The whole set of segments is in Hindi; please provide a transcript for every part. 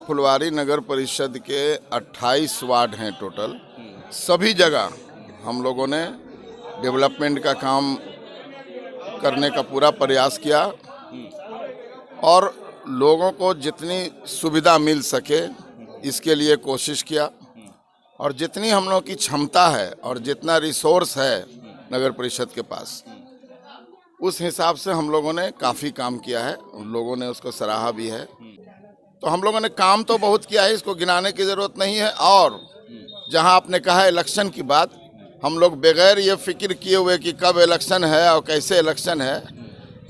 फुलवारी नगर परिषद के 28 वार्ड हैं टोटल। सभी जगह हम लोगों ने डेवलपमेंट का काम करने का पूरा प्रयास किया और लोगों को जितनी सुविधा मिल सके इसके लिए कोशिश किया और जितनी हम लोगों की क्षमता है और जितना रिसोर्स है नगर परिषद के पास उस हिसाब से हम लोगों ने काफ़ी काम किया है। उन लोगों ने उसको सराहा भी है। तो हम लोगों ने काम तो बहुत किया है, इसको गिनाने की ज़रूरत नहीं है। और जहां आपने कहा इलेक्शन की बात, हम लोग बगैर ये फिक्र किए हुए कि कब इलेक्शन है और कैसे इलेक्शन है,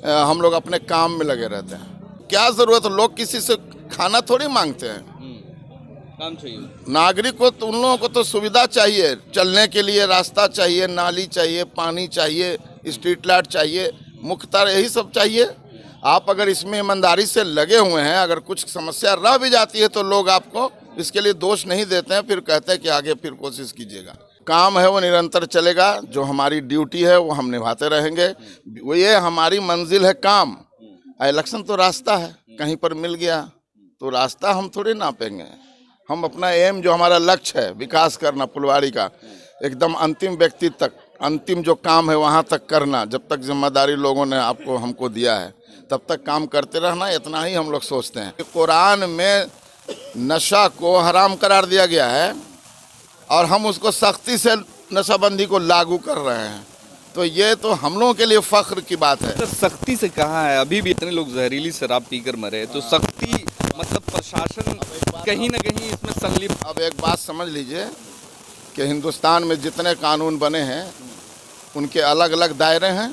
हम लोग अपने काम में लगे रहते हैं। क्या ज़रूरत, लोग किसी से खाना थोड़ी मांगते हैं, काम चाहिए। नागरिक को तो उन लोगों को तो सुविधा चाहिए, चलने के लिए रास्ता चाहिए, नाली चाहिए, पानी चाहिए, स्ट्रीट लाइट चाहिए, मुख्यतः यही सब चाहिए। आप अगर इसमें ईमानदारी से लगे हुए हैं, अगर कुछ समस्या रह भी जाती है तो लोग आपको इसके लिए दोष नहीं देते हैं, फिर कहते हैं कि आगे फिर कोशिश कीजिएगा। काम है वो निरंतर चलेगा, जो हमारी ड्यूटी है वो हम निभाते रहेंगे। वो ये हमारी मंजिल है काम। इलेक्शन तो रास्ता है, कहीं पर मिल गया तो रास्ता हम थोड़ी नापेंगे। हम अपना एम, जो हमारा लक्ष्य है विकास करना फुलवारी का, एकदम अंतिम व्यक्ति तक, अंतिम जो काम है वहाँ तक करना। जब तक जिम्मेदारी लोगों ने हमको दिया है तब तक काम करते रहना, इतना ही हम लोग सोचते हैं। कुरान में नशा को हराम करार दिया गया है और हम उसको सख्ती से नशाबंदी को लागू कर रहे हैं, तो ये तो हम लोगों के लिए फख्र की बात है। तो सख्ती से कहाँ है? अभी भी इतने लोग जहरीली शराब पीकर मरे, तो सख्ती मतलब प्रशासन कहीं ना कहीं इसमें संलिप्त। अब एक बात समझ लीजिए कि हिंदुस्तान में जितने कानून बने हैं उनके अलग अलग दायरे हैं।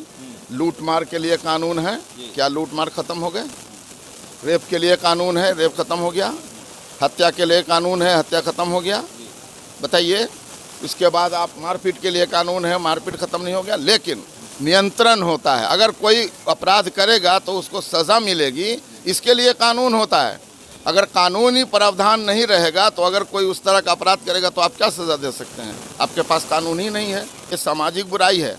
लूट मार के लिए कानून है, क्या लूट मार ख़त्म हो गए? रेप के लिए कानून है, रेप ख़त्म हो गया। हत्या के लिए कानून है, हत्या ख़त्म हो गया। बताइए, इसके बाद आप मारपीट के लिए कानून है, मारपीट ख़त्म नहीं हो गया। लेकिन नियंत्रण होता है, अगर कोई अपराध करेगा तो उसको सज़ा मिलेगी, इसके लिए कानून होता है। अगर कानूनी प्रावधान नहीं रहेगा तो अगर कोई उस तरह का अपराध करेगा तो आप क्या सज़ा दे सकते हैं? आपके पास कानून ही नहीं है। ये सामाजिक बुराई है,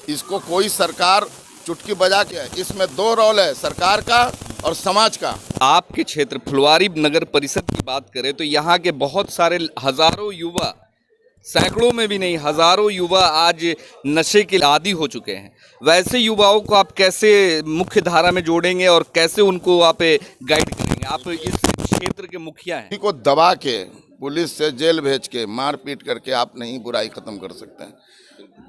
इसको कोई सरकार चुटकी बजा के, इसमें दो रोल है, सरकार का और समाज का। आपके क्षेत्र फुलवारी नगर परिषद की बात करें तो यहाँ के बहुत सारे हजारों युवा, सैकड़ों में भी नहीं हजारों युवा आज नशे के आदी हो चुके हैं। वैसे युवाओं को आप कैसे मुख्य धारा में जोड़ेंगे और कैसे उनको आप गाइड करेंगे? आप इस क्षेत्र के मुखिया हैं। को दबा के, पुलिस से जेल भेज के, मारपीट करके आप नहीं बुराई ख़त्म कर सकते हैं।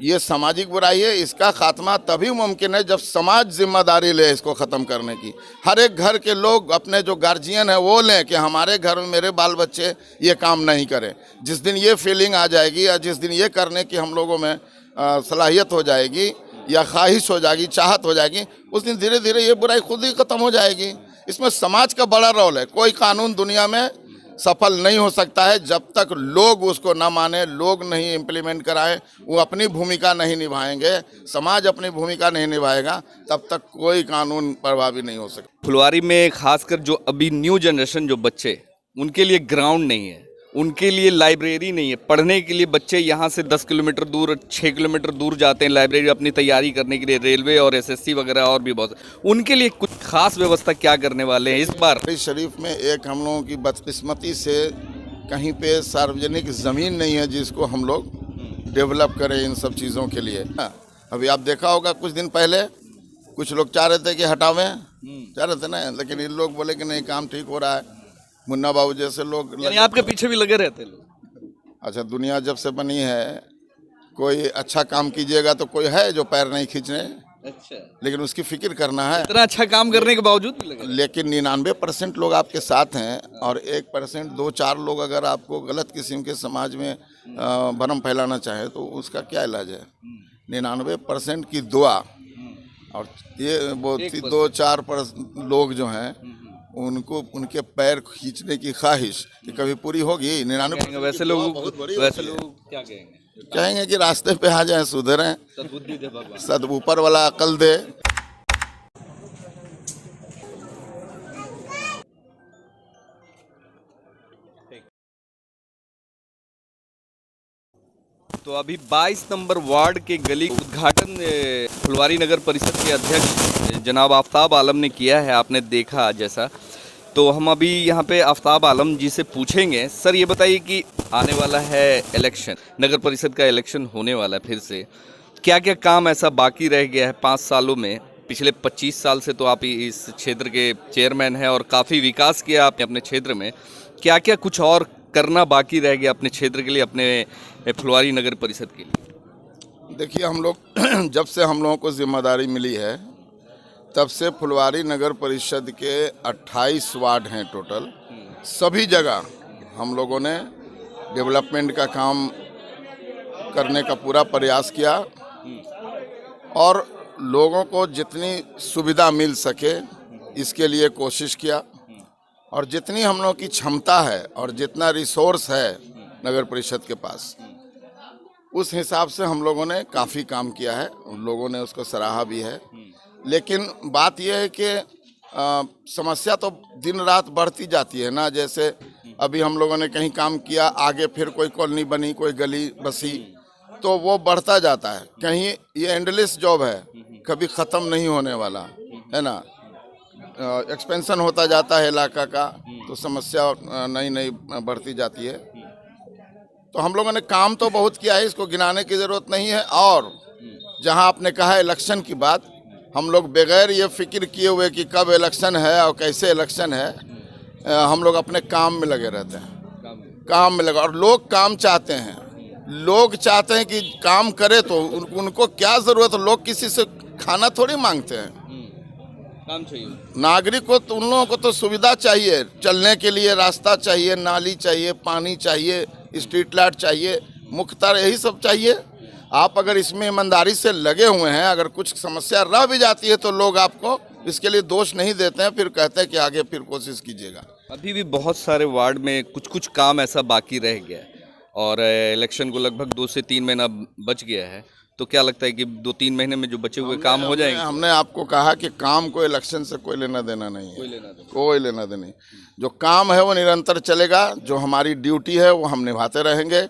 ये सामाजिक बुराई है, इसका खात्मा तभी मुमकिन है जब समाज जिम्मेदारी ले इसको ख़त्म करने की। हर एक घर के लोग अपने जो गार्जियन है वो लें कि हमारे घर में मेरे बाल बच्चे ये काम नहीं करें। जिस दिन ये फीलिंग आ जाएगी या जिस दिन ये करने की हम लोगों में सलाहियत हो जाएगी या ख्वाहिश हो जाएगी, चाहत हो जाएगी, उस दिन धीरे धीरे ये बुराई खुद ही ख़त्म हो जाएगी। इसमें समाज का बड़ा रोल है। कोई कानून दुनिया में सफल नहीं हो सकता है जब तक लोग उसको ना माने, लोग नहीं इम्प्लीमेंट कराएं, वो अपनी भूमिका नहीं निभाएंगे, समाज अपनी भूमिका नहीं निभाएगा, तब तक कोई कानून प्रभावी नहीं हो सकता। फुलवारी में खासकर जो अभी न्यू जनरेशन जो बच्चे, उनके लिए ग्राउंड नहीं है, उनके लिए लाइब्रेरी नहीं है। पढ़ने के लिए बच्चे यहाँ से 10 किलोमीटर दूर, 6 किलोमीटर दूर जाते हैं लाइब्रेरी अपनी तैयारी करने के लिए, रेलवे और एसएससी वगैरह और भी बहुत। उनके लिए कुछ खास व्यवस्था क्या करने वाले हैं इस बार? शरीफ में एक हम लोगों की बदकिस्मती से कहीं पे सार्वजनिक ज़मीन नहीं है जिसको हम लोग डेवलप करें इन सब चीज़ों के लिए। अभी आप देखा होगा कुछ दिन पहले कुछ लोग चाह रहे थे कि हटावें, चाह रहे थे ना, लेकिन इन लोग बोले कि नहीं, काम ठीक हो रहा है। मुन्ना बाबू जैसे लोग आपके पीछे भी लगे रहते लोग। अच्छा, दुनिया जब से बनी है, कोई अच्छा काम कीजिएगा तो कोई है जो पैर नहीं खींचने। अच्छा, लेकिन उसकी फिक्र करना है। इतना अच्छा काम करने के बावजूद भी लगे। लेकिन 99% लोग आपके साथ हैं और 1% 2-4 लोग अगर आपको गलत किस्म के समाज में भ्रम फैलाना चाहे तो उसका क्या इलाज है? 99% की दुआ और ये वो 2-4% लोग जो हैं उनको उनके पैर खींचने की ख्वाहिश कि कभी पूरी होगी? 99% वैसे लोग क्या कहेंगे कि रास्ते पे आ जाएं, सुधरें, सद्बुद्धि दे भगवान, सद ऊपर वाला अकल दे। तो अभी 22 नंबर वार्ड के गली उद्घाटन फुलवारी नगर परिषद के अध्यक्ष जनाब आफ्ताब आलम ने किया है। आपने देखा जैसा तो हम अभी यहाँ पे आफ्ताब आलम जी से पूछेंगे। सर ये बताइए कि आने वाला है इलेक्शन, नगर परिषद का इलेक्शन होने वाला है फिर से, क्या क्या काम ऐसा बाकी रह गया है 5 सालों में? पिछले 25 साल से तो आप इस क्षेत्र के चेयरमैन हैं और काफ़ी विकास किया आपने अपने क्षेत्र में। क्या क्या कुछ और करना बाकी रह गया अपने क्षेत्र के लिए, अपने फुलवारी नगर परिषद के लिए? देखिए, हम लोग जब से हम लोगों को जिम्मेदारी मिली है तब से फुलवारी नगर परिषद के 28 वार्ड हैं टोटल। सभी जगह हम लोगों ने डेवलपमेंट का काम करने का पूरा प्रयास किया और लोगों को जितनी सुविधा मिल सके इसके लिए कोशिश किया, और जितनी हम लोगों की क्षमता है और जितना रिसोर्स है नगर परिषद के पास, उस हिसाब से हम लोगों ने काफ़ी काम किया है। उन लोगों ने उसको सराहा भी है। लेकिन बात यह है कि समस्या तो दिन रात बढ़ती जाती है ना। जैसे अभी हम लोगों ने कहीं काम किया, आगे फिर कोई कॉलोनी बनी, कोई गली बसी, तो वो बढ़ता जाता है। कहीं ये एंडलेस जॉब है, कभी ख़त्म नहीं होने वाला है ना। एक्सपेंशन होता जाता है इलाका का, तो समस्या नई नई बढ़ती जाती है। तो हम लोगों ने काम तो बहुत किया है, इसको गिनाने की ज़रूरत नहीं है। और जहां आपने कहा इलेक्शन की बात, हम लोग बगैर ये फिक्र किए हुए कि कब इलेक्शन है और कैसे इलेक्शन है, हम लोग अपने काम में लगे रहते हैं। काम में लगे, और लोग काम चाहते हैं। लोग चाहते हैं कि काम करे, तो उनको क्या ज़रूरत है? लोग किसी से खाना थोड़ी मांगते हैं। काम चाहिए नागरिक को, तो उन लोगों को तो सुविधा चाहिए, चलने के लिए रास्ता चाहिए, नाली चाहिए, पानी चाहिए, स्ट्रीट लाइट चाहिए, मुख्यतः यही सब चाहिए। आप अगर इसमें ईमानदारी से लगे हुए हैं, अगर कुछ समस्या रह भी जाती है तो लोग आपको इसके लिए दोष नहीं देते हैं, फिर कहते हैं कि आगे फिर कोशिश कीजिएगा। अभी भी बहुत सारे वार्ड में कुछ कुछ काम ऐसा बाकी रह गया है और इलेक्शन को लगभग 2 से 3 महीना बच गया है। तो क्या लगता है कि 2-3 महीने में जो बचे हुए काम हो जाएंगे? हमने आपको कहा कि काम को इलेक्शन से कोई लेना देना नहीं है, कोई लेना देना नहीं। जो काम है वो निरंतर चलेगा, जो हमारी ड्यूटी है वो हम निभाते रहेंगे।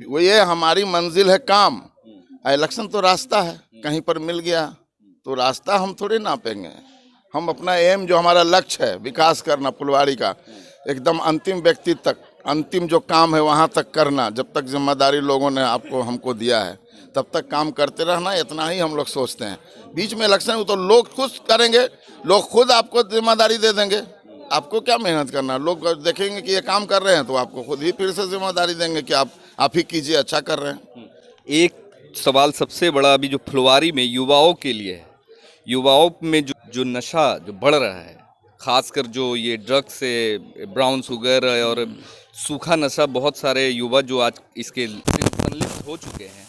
वो ये हमारी मंजिल है काम। इलेक्शन तो रास्ता है, कहीं पर मिल गया तो रास्ता हम थोड़ी नापेंगे। हम अपना एम, जो हमारा लक्ष्य है विकास करना फुलवारी का, एकदम अंतिम व्यक्ति तक, अंतिम जो काम है वहाँ तक करना। जब तक जिम्मेदारी लोगों ने हमको दिया है तब तक काम करते रहना, इतना ही हम लोग सोचते हैं। बीच में इलेक्शन तो लोग खुद करेंगे, लोग खुद आपको जिम्मेदारी दे देंगे। आपको क्या मेहनत करना, लोग देखेंगे कि ये काम कर रहे हैं तो आपको खुद ही फिर से जिम्मेदारी देंगे कि आप ही कीजिए, अच्छा कर रहे हैं। एक सवाल सबसे बड़ा अभी जो फुलवारी में युवाओं के लिए है, युवाओं में जो नशा जो बढ़ रहा है, खासकर जो ये ड्रग्स से, ब्राउन शुगर और सूखा नशा, बहुत सारे युवा जो आज इसके संलिप्त हो चुके हैं,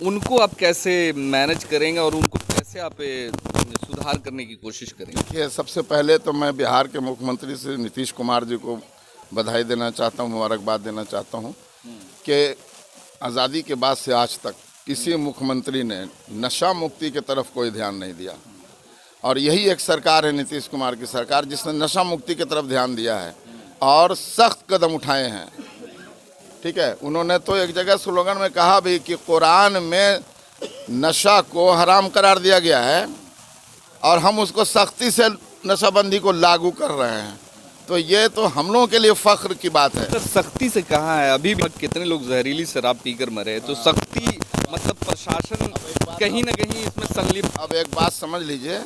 उनको आप कैसे मैनेज करेंगे और उनको कैसे आप सुधार करने की कोशिश करेंगे? देखिए, सबसे पहले तो मैं बिहार के मुख्यमंत्री श्री नीतीश कुमार जी को बधाई देना चाहता हूँ, मुबारकबाद देना चाहता हूँ कि आज़ादी के बाद से आज तक किसी मुख्यमंत्री ने नशा मुक्ति की तरफ कोई ध्यान नहीं दिया। और यही एक सरकार है, नीतीश कुमार की सरकार, जिसने नशा मुक्ति की तरफ ध्यान दिया है और सख्त कदम उठाए हैं। ठीक है, उन्होंने तो एक जगह स्लोगन में कहा भी कि कुरान में नशा को हराम करार दिया गया है और हम उसको सख्ती से नशाबंदी को लागू कर रहे हैं। तो ये तो हम लोगों के लिए फख्र की बात है। तो सख्ती से कहाँ है? अभी भी कितने लोग जहरीली शराब पीकर मरे, तो सख्ती मतलब प्रशासन कहीं ना कहीं इसमें संलिप्त। अब एक बात समझ लीजिए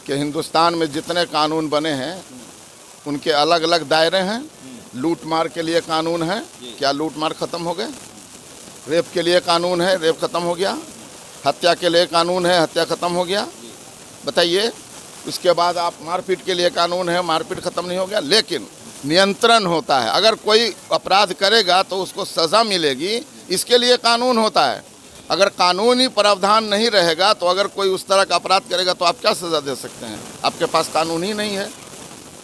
कि हिंदुस्तान में जितने कानून बने हैं उनके अलग अलग दायरे हैं। लूट मार के लिए कानून है, क्या लूट मार ख़त्म हो गए? रेप के लिए कानून है, रेप ख़त्म हो गया। हत्या के लिए कानून है, हत्या ख़त्म हो गया। बताइए, उसके बाद आप मारपीट के लिए कानून है, मारपीट ख़त्म नहीं हो गया। लेकिन नियंत्रण होता है, अगर कोई अपराध करेगा तो उसको सज़ा मिलेगी, इसके लिए कानून होता है। अगर कानूनी प्रावधान नहीं रहेगा तो अगर कोई उस तरह का अपराध करेगा तो आप क्या सज़ा दे सकते हैं? आपके पास कानून ही नहीं है।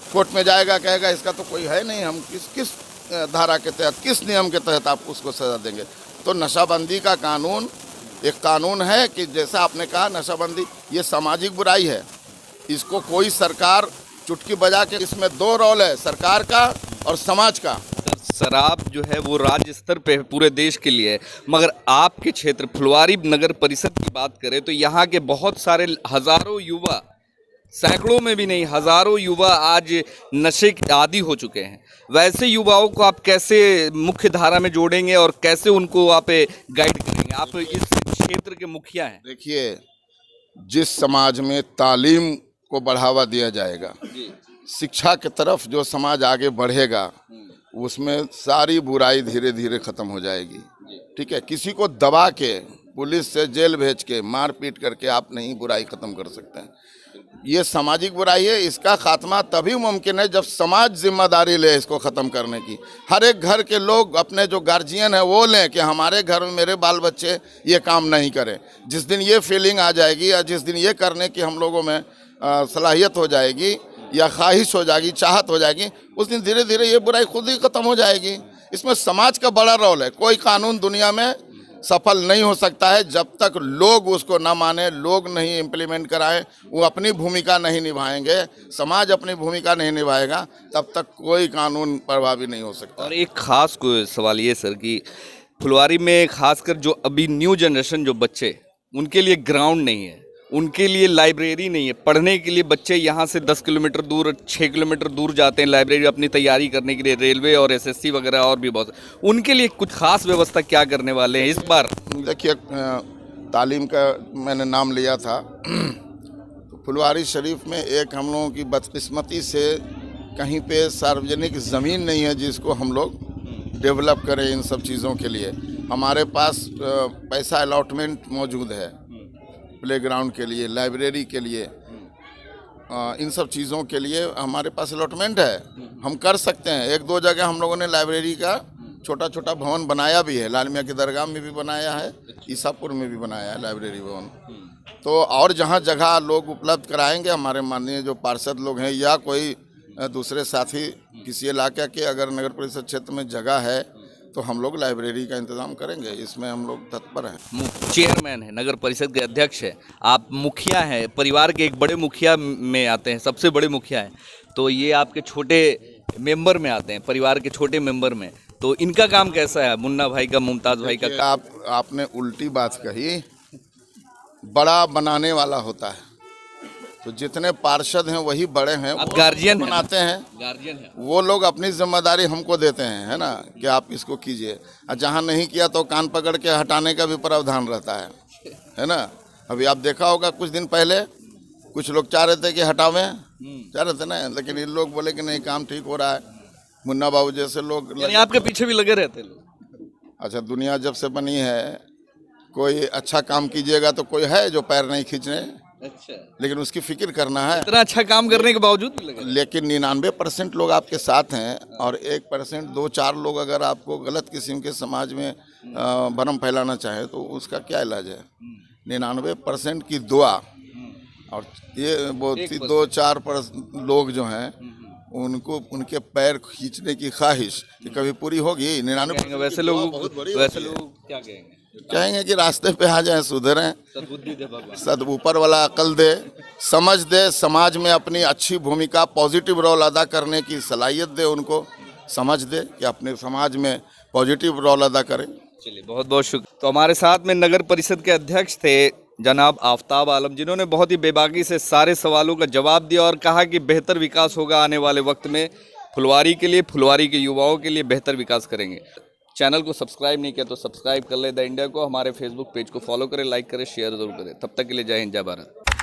कोर्ट में जाएगा, कहेगा इसका तो कोई है नहीं, हम किस धारा के तहत, किस नियम के तहत आप उसको सज़ा देंगे? तो नशाबंदी का कानून एक कानून है कि जैसा आपने कहा, नशाबंदी ये सामाजिक बुराई है, इसको कोई सरकार चुटकी बजा के, इसमें 2 रोल है, सरकार का और समाज का। शराब जो है वो राज्य स्तर पे पूरे देश के लिए है, मगर आपके क्षेत्र फुलवारी नगर परिषद की बात करें तो यहाँ के बहुत सारे हजारों युवा सैकड़ों में भी नहीं हजारों युवा आज नशे के आदी हो चुके हैं। वैसे युवाओं को आप कैसे मुख्य धारा में जोड़ेंगे और कैसे उनको आप गाइड करेंगे? आप इस क्षेत्र के मुखिया हैं। देखिए, जिस समाज में तालीम को बढ़ावा दिया जाएगा, शिक्षा की तरफ जो समाज आगे बढ़ेगा, उसमें सारी बुराई धीरे धीरे खत्म हो जाएगी। ठीक है, किसी को दबा के पुलिस से जेल भेज के मार पीट करके आप नहीं बुराई खत्म कर सकते हैं। ये सामाजिक बुराई है, इसका खात्मा तभी मुमकिन है जब समाज जिम्मेदारी ले इसको ख़त्म करने की। हर एक घर के लोग अपने जो गार्जियन है वो लें कि हमारे घर में मेरे बाल बच्चे ये काम नहीं करें। जिस दिन ये फीलिंग आ जाएगी या जिस दिन ये करने की हम लोगों में सलाहियत हो जाएगी या ख्वाहिश हो जाएगी, चाहत हो जाएगी, उस दिन धीरे धीरे ये बुराई खुद ही ख़त्म हो जाएगी। इसमें समाज का बड़ा रोल है। कोई कानून दुनिया में सफल नहीं हो सकता है जब तक लोग उसको ना माने, लोग नहीं इम्प्लीमेंट कराएं, वो अपनी भूमिका नहीं निभाएंगे, समाज अपनी भूमिका नहीं निभाएगा, तब तक कोई कानून प्रभावी नहीं हो सकता। और एक खास कोई सवाल ये सर कि फुलवारी में खासकर जो अभी न्यू जनरेशन जो बच्चे, उनके लिए ग्राउंड नहीं है, उनके लिए लाइब्रेरी नहीं है। पढ़ने के लिए बच्चे यहाँ से 10 किलोमीटर दूर, 6 किलोमीटर दूर जाते हैं लाइब्रेरी अपनी तैयारी करने के लिए, रेलवे और एसएससी वगैरह और भी बहुत। उनके लिए कुछ खास व्यवस्था क्या करने वाले हैं इस बार? देखिए, तालीम का मैंने नाम लिया था, तो फुलवारी शरीफ में एक हम लोगों की बदकिस्मती से कहीं पे सार्वजनिक ज़मीन नहीं है जिसको हम लोग डेवलप करें इन सब चीज़ों के लिए। हमारे पास पैसा अलॉटमेंट मौजूद है प्लेग्राउंड के लिए, लाइब्रेरी के लिए, इन सब चीज़ों के लिए हमारे पास अलॉटमेंट है, हम कर सकते हैं। एक दो जगह हम लोगों ने लाइब्रेरी का छोटा छोटा भवन बनाया भी है, लाल मियाँ की दरगाह में भी बनाया है, ईसापुर में भी बनाया है लाइब्रेरी भवन। तो और जहाँ जगह लोग उपलब्ध कराएंगे, हमारे माननीय जो पार्षद लोग हैं या कोई दूसरे साथी किसी इलाके के अगर नगर परिषद क्षेत्र में जगह है तो हम लोग लाइब्रेरी का इंतजाम करेंगे, इसमें हम लोग तत्पर हैं। चेयरमैन है, नगर परिषद के अध्यक्ष है, आप मुखिया हैं, परिवार के एक बड़े मुखिया में आते हैं, सबसे बड़े मुखिया हैं, तो ये आपके छोटे मेंबर में आते हैं, परिवार के छोटे मेंबर में। तो इनका काम कैसा है, मुन्ना भाई का, मुमताज़ भाई का? आपने उल्टी बात कही। बड़ा बनाने वाला होता है, तो जितने पार्षद हैं वही बड़े हैं, आप गार्जियन बनाते हैं, गार्जियन है, वो लोग अपनी जिम्मेदारी हमको देते हैं, है ना, कि आप इसको कीजिए, और जहाँ नहीं किया तो कान पकड़ के हटाने का भी प्रावधान रहता है ना। अभी आप देखा होगा कुछ दिन पहले कुछ लोग चाह रहे थे कि हटावें, चाह रहे थे ना, लेकिन इन लोग बोले कि नहीं काम ठीक हो रहा है। मुन्ना बाबू जैसे लोग आपके पीछे भी लगे रहते लोग। अच्छा, दुनिया जब से बनी है, कोई अच्छा काम कीजिएगा तो कोई है जो पैर नहीं खींचने, अच्छा, लेकिन उसकी फिक्र करना है। इतना अच्छा काम करने के बावजूद भी लगे। लेकिन 99% लोग आपके साथ हैं और 1% 2-4 लोग अगर आपको गलत किस्म के समाज में भ्रम फैलाना चाहे तो उसका क्या इलाज है? 99% की दुआ और ये बहुत 2-4 लोग जो हैं उनको उनके पैर खींचने की ख्वाहिश कि कभी पूरी होगी। 99% वैसे लोग क्या कहेंगे कि रास्ते पे आ जाएं, सुधरें, सद्बुद्धि दे भगवान, सद ऊपर वाला अकल दे, समझ दे, समाज में अपनी अच्छी भूमिका, पॉजिटिव रोल अदा करने की सलाहियत दे, उनको समझ दे कि अपने समाज में पॉजिटिव रोल अदा करें। चलिए, बहुत बहुत शुक्रिया। तो हमारे साथ में नगर परिषद के अध्यक्ष थे जनाब आफ्ताब आलम, जिन्होंने बहुत ही बेबाकी से सारे सवालों का जवाब दिया और कहा कि बेहतर विकास होगा आने वाले वक्त में, फुलवारी के लिए, फुलवारी के युवाओं के लिए बेहतर विकास करेंगे। चैनल को सब्सक्राइब नहीं किया तो सब्सक्राइब कर ले द इंडिया को, हमारे फेसबुक पेज को फॉलो करें, लाइक करें, शेयर जरूर करें। तब तक के लिए जय हिंद, जय भारत।